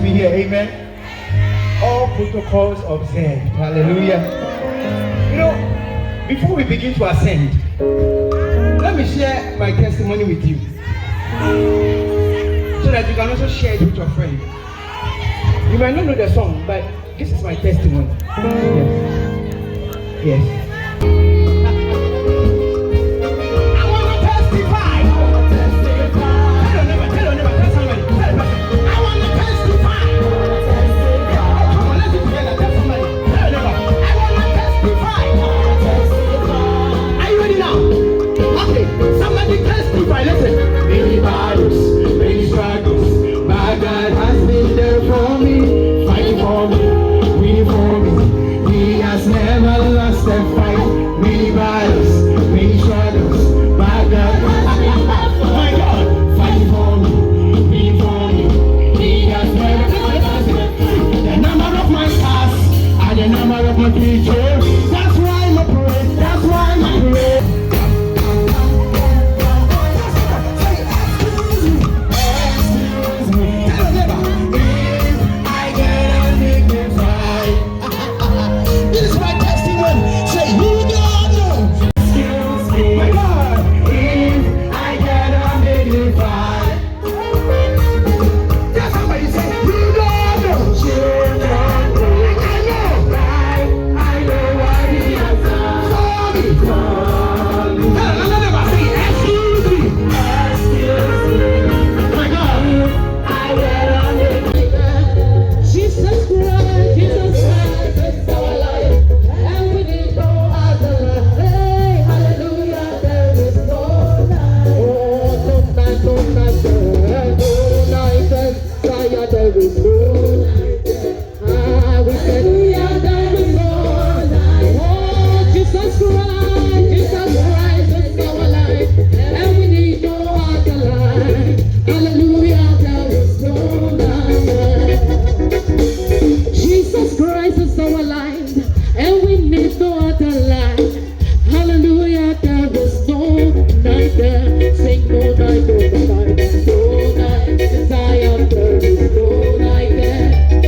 be here. Amen. All protocols observed. Hallelujah. You know, before we begin to ascend, let me share my testimony with you, so that you can also share it with your friend. You might not know the song, but this is my testimony. Yes. Yes. Sing no night, no night, I am there is no night there.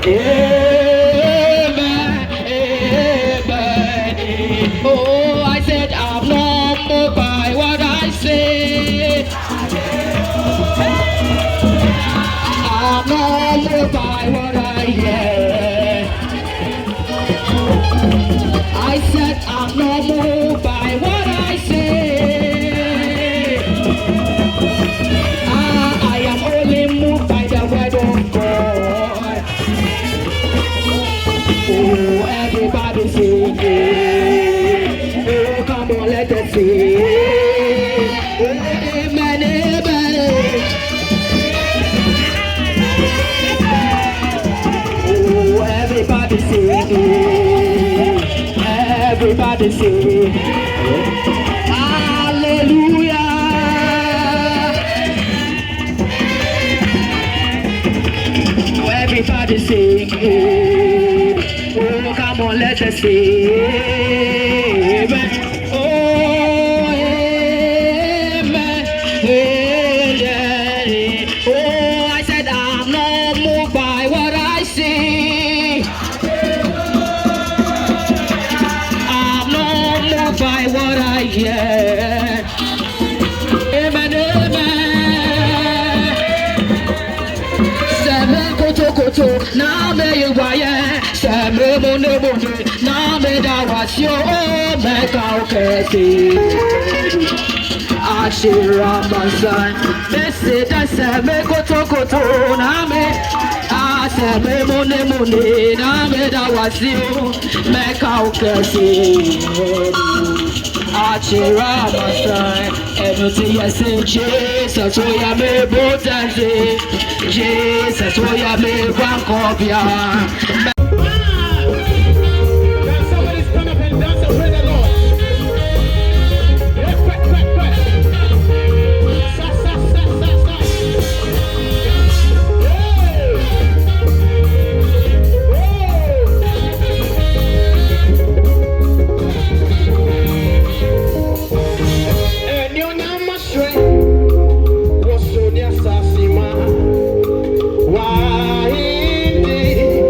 Amen. Amen. Oh, I said I'm not moved by what I say. I'm not moved by what I hear. I said I'm not moved by what I say. I am only moved by the word of God. Oh, everybody sing it. Oh, come on, let us sing. Amen, amen. Oh, everybody sing it. Everybody sing. Hallelujah. Oh, everybody sing. Oh, come on, let us sing. Oh, amen. Amen. Oh, I said I'm not moved by what I see. I'm not moved by what I hear. Amen, amen. Seven koto koto, na me yuwaye. Seven mone mone, na me dawasyo. Me kaukesi. Ashira masan, me se da seven koto koto, na me. Seven mone mone, na me dawasyo. Me kaukesi. Achira masan, everything I say, Jesus, oh ya me botanze, Jesus, oh ya me wankopia. Can somebody stand up and dance and praise the Lord? Yeah, quick. Sa, sa, sa, sa, sa. And your name is strength. Was so near Sassima. Why indeed?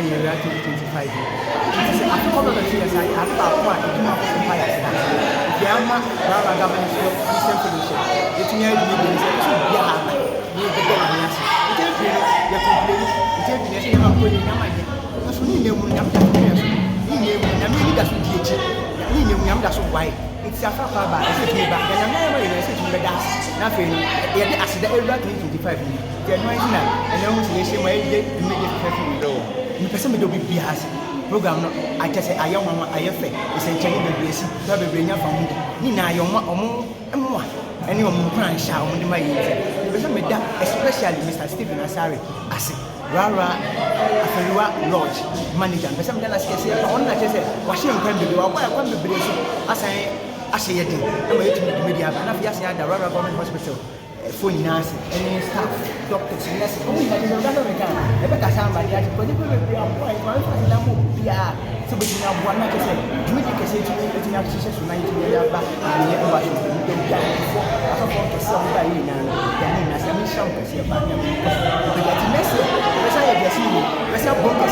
year 2025. This is a couple of years I have about one to fire. Yama, Rara government Christian solution. It's near the meeting, it's Yama, you the government. It is the complaint, it is the nation of Pony Namaki. That's when you know Yam doesn't teach. You know Yam doesn't why. It's a papa, I said to me back, and I'm never said to the gas. Nothing, yet I said every 25 minutes. They're not and I was the same way they make it perfect. You person will be has program. I just say, I am Mamma, I have faith. It's a change of grace, probably bring up from Nina, your mom, and more. Anyone who can shout on the my especially Mr. Stephen Asari. I say, Rara, Aferua Lodge, manager. But some of us can say, on that, I said, Washington can be well, I want to be as I say, I'm waiting to the media, and I've just had the Rara Government Hospital. Phone nurse, any staff, doctors, nurses. Oh, that is another again. I bet somebody has put it with a boy, one for the number. Yeah, so we have one like I said, do you say to me, it's not just 90 years back, and you have to get before. I thought to sell by you now, then as I mean, some can see about them. But that's a message. Let's say, let's have bonkers.